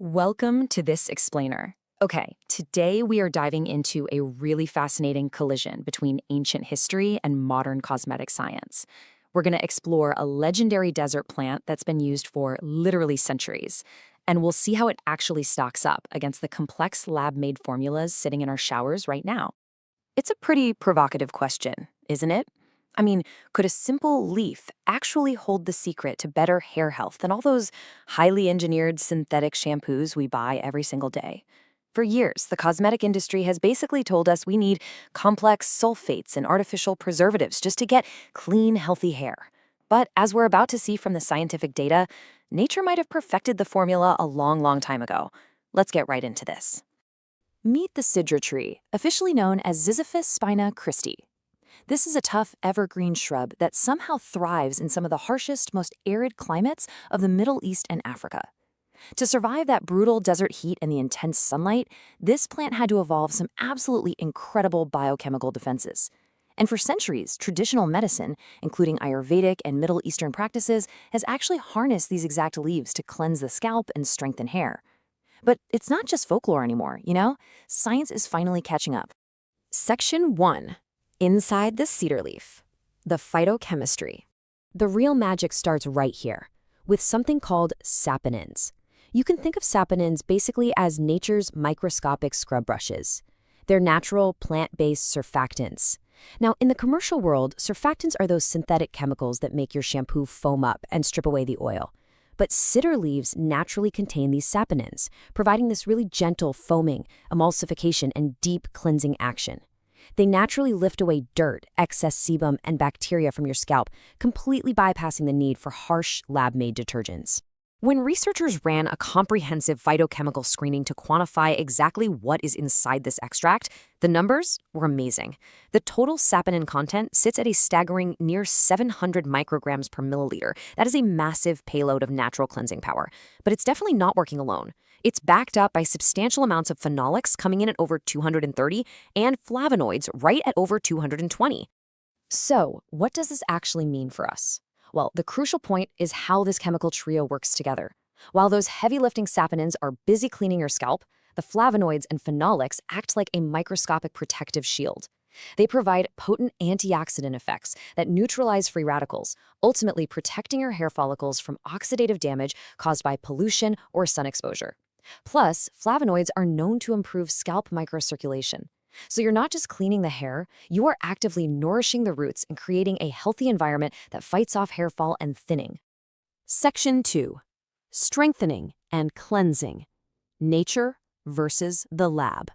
Welcome to this explainer. Okay, today we are diving into a really fascinating collision between ancient history and modern cosmetic science. We're going to explore a legendary desert plant that's been used for literally centuries, and we'll see how it actually stacks up against the complex lab-made formulas sitting in our showers right now. It's a pretty provocative question, isn't it? I mean, could a simple leaf actually hold the secret to better hair health than all those highly engineered synthetic shampoos we buy every single day? For years, the cosmetic industry has basically told us we need complex sulfates and artificial preservatives just to get clean, healthy hair. But as we're about to see from the scientific data, nature might have perfected the formula a long time ago. Let's get right into this. Meet the Sidr tree, officially known as Ziziphus spina-christi. This is a tough, evergreen shrub that somehow thrives in some of the harshest, most arid climates of the Middle East and Africa. To survive that brutal desert heat and the intense sunlight, this plant had to evolve some absolutely incredible biochemical defenses. And for centuries, traditional medicine, including Ayurvedic and Middle Eastern practices, has actually harnessed these exact leaves to cleanse the scalp and strengthen hair. But it's not just folklore anymore, you know? Science is finally catching up. Section 1. Inside the cedar leaf. The phytochemistry. The real magic starts right here, with something called saponins. You can think of saponins basically as nature's microscopic scrub brushes. They're natural, plant-based surfactants. Now, in the commercial world, surfactants are those synthetic chemicals that make your shampoo foam up and strip away the oil. But cedar leaves naturally contain these saponins, providing this really gentle foaming, emulsification, and deep cleansing action. They naturally lift away dirt, excess sebum, and bacteria from your scalp, completely bypassing the need for harsh, lab-made detergents. When researchers ran a comprehensive phytochemical screening to quantify exactly what is inside this extract, the numbers were amazing. The total saponin content sits at a staggering near 700 micrograms per milliliter. That is a massive payload of natural cleansing power. But it's definitely not working alone. It's backed up by substantial amounts of phenolics coming in at over 230 and flavonoids right at over 220. So, what does this actually mean for us? Well, the crucial point is how this chemical trio works together. While those heavy-lifting saponins are busy cleaning your scalp, the flavonoids and phenolics act like a microscopic protective shield. They provide potent antioxidant effects that neutralize free radicals, ultimately protecting your hair follicles from oxidative damage caused by pollution or sun exposure. Plus, flavonoids are known to improve scalp microcirculation. So you're not just cleaning the hair, you are actively nourishing the roots and creating a healthy environment that fights off hair fall and thinning. Section 2. Strengthening and cleansing. Nature versus the lab.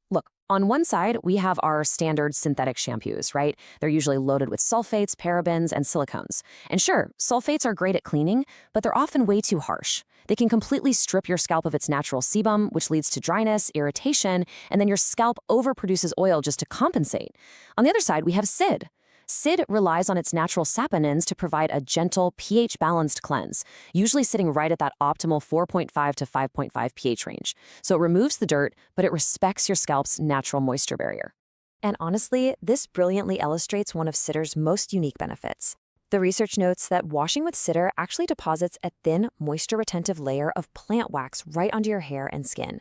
Look, on one side, we have our standard synthetic shampoos, right? They're usually loaded with sulfates, parabens, and silicones. And sure, sulfates are great at cleaning, but they're often way too harsh. They can completely strip your scalp of its natural sebum, which leads to dryness, irritation, and then your scalp overproduces oil just to compensate. On the other side, we have Sidr. Sidr relies on its natural saponins to provide a gentle, pH-balanced cleanse, usually sitting right at that optimal 4.5 to 5.5 pH range. So it removes the dirt, but it respects your scalp's natural moisture barrier. And honestly, this brilliantly illustrates one of Sidr's most unique benefits. The research notes that washing with Sidr actually deposits a thin, moisture-retentive layer of plant wax right onto your hair and skin.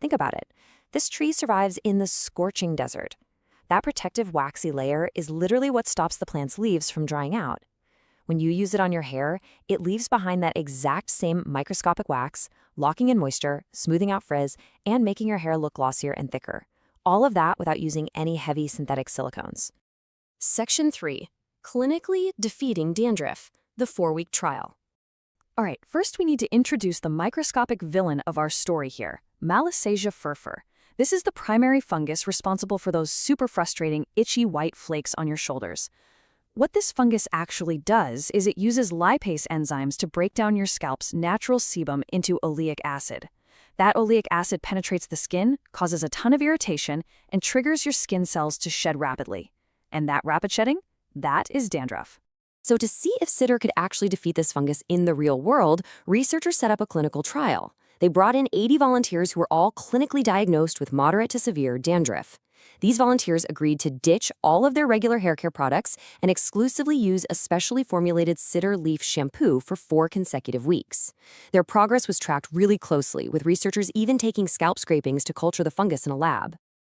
Think about it. This tree survives in the scorching desert. That protective waxy layer is literally what stops the plant's leaves from drying out. When you use it on your hair, it leaves behind that exact same microscopic wax, locking in moisture, smoothing out frizz, and making your hair look glossier and thicker. All of that without using any heavy synthetic silicones. Section 3. Clinically defeating dandruff, the 4-week trial. All right, first we need to introduce the microscopic villain of our story here, Malassezia furfur. This is the primary fungus responsible for those super frustrating, itchy white flakes on your shoulders. What this fungus actually does is it uses lipase enzymes to break down your scalp's natural sebum into oleic acid. That oleic acid penetrates the skin, causes a ton of irritation, and triggers your skin cells to shed rapidly. And that rapid shedding? That is dandruff. So to see if Sidr could actually defeat this fungus in the real world, researchers set up a clinical trial. They brought in 80 volunteers who were all clinically diagnosed with moderate to severe dandruff. These volunteers agreed to ditch all of their regular hair care products and exclusively use a specially formulated Sidr leaf shampoo for 4 consecutive weeks. Their progress was tracked really closely, with researchers even taking scalp scrapings to culture the fungus in a lab.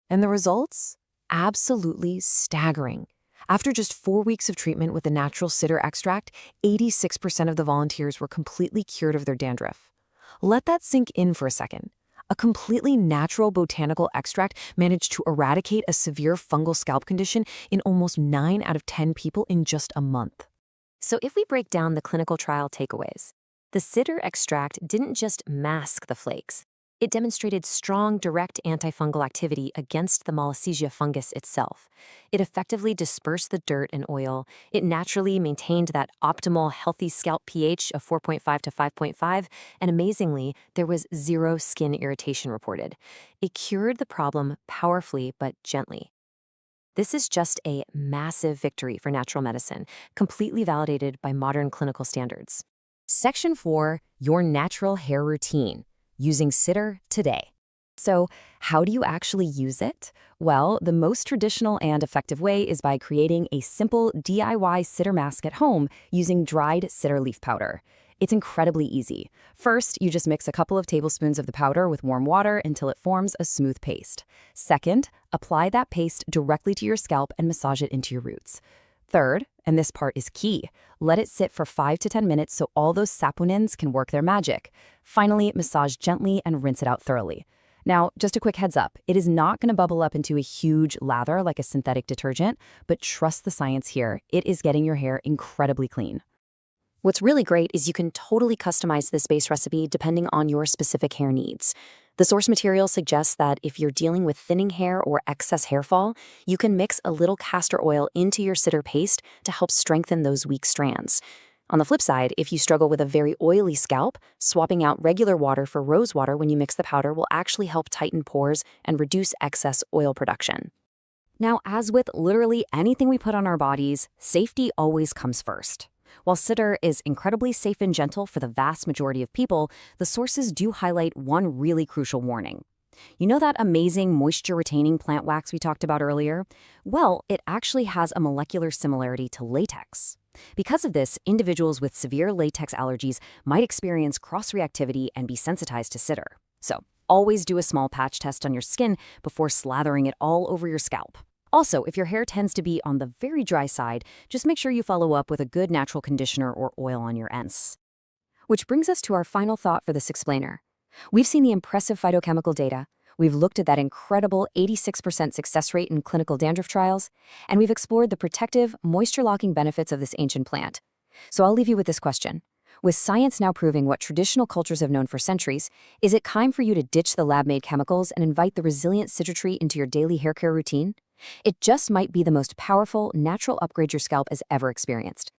And the results? Absolutely staggering. After just 4 weeks of treatment with the natural Sidr extract, 86% of the volunteers were completely cured of their dandruff. Let that sink in for a second. A completely natural botanical extract managed to eradicate a severe fungal scalp condition in almost 9 out of 10 people in just a month. So if we break down the clinical trial takeaways, the Sidr extract didn't just mask the flakes. It demonstrated strong, direct antifungal activity against the Malassezia fungus itself. It effectively dispersed the dirt and oil. It naturally maintained that optimal healthy scalp pH of 4.5 to 5.5, and amazingly, there was 0 skin irritation reported. It cured the problem powerfully but gently. This is just a massive victory for natural medicine, completely validated by modern clinical standards. Section 4, Your Natural Hair Routine. Using Sidr today. So, how do you actually use it? Well, the most traditional and effective way is by creating a simple DIY Sidr mask at home using dried Sidr leaf powder. It's incredibly easy. First, you just mix a couple of tablespoons of the powder with warm water until it forms a smooth paste. Second, apply that paste directly to your scalp and massage it into your roots. Third, and this part is key, let it sit for 5 to 10 minutes so all those saponins can work their magic. Finally, massage gently and rinse it out thoroughly. Now, just a quick heads up, it is not going to bubble up into a huge lather like a synthetic detergent, but trust the science here. It is getting your hair incredibly clean. What's really great is you can totally customize this base recipe depending on your specific hair needs. The source material suggests that if you're dealing with thinning hair or excess hair fall, you can mix a little castor oil into your Sidr paste to help strengthen those weak strands. On the flip side, if you struggle with a very oily scalp, swapping out regular water for rose water when you mix the powder will actually help tighten pores and reduce excess oil production. Now, as with literally anything we put on our bodies, safety always comes first. While Sidr is incredibly safe and gentle for the vast majority of people, the sources do highlight one really crucial warning. You know that amazing moisture-retaining plant wax we talked about earlier? Well, it actually has a molecular similarity to latex. Because of this, individuals with severe latex allergies might experience cross-reactivity and be sensitized to Sidr. So, always do a small patch test on your skin before slathering it all over your scalp. Also, if your hair tends to be on the very dry side, just make sure you follow up with a good natural conditioner or oil on your ends. Which brings us to our final thought for this explainer. We've seen the impressive phytochemical data, we've looked at that incredible 86% success rate in clinical dandruff trials, and we've explored the protective, moisture-locking benefits of this ancient plant. So I'll leave you with this question. With science now proving what traditional cultures have known for centuries, is it time for you to ditch the lab-made chemicals and invite the resilient Sidr tree into your daily hair care routine? It just might be the most powerful, natural upgrade your scalp has ever experienced.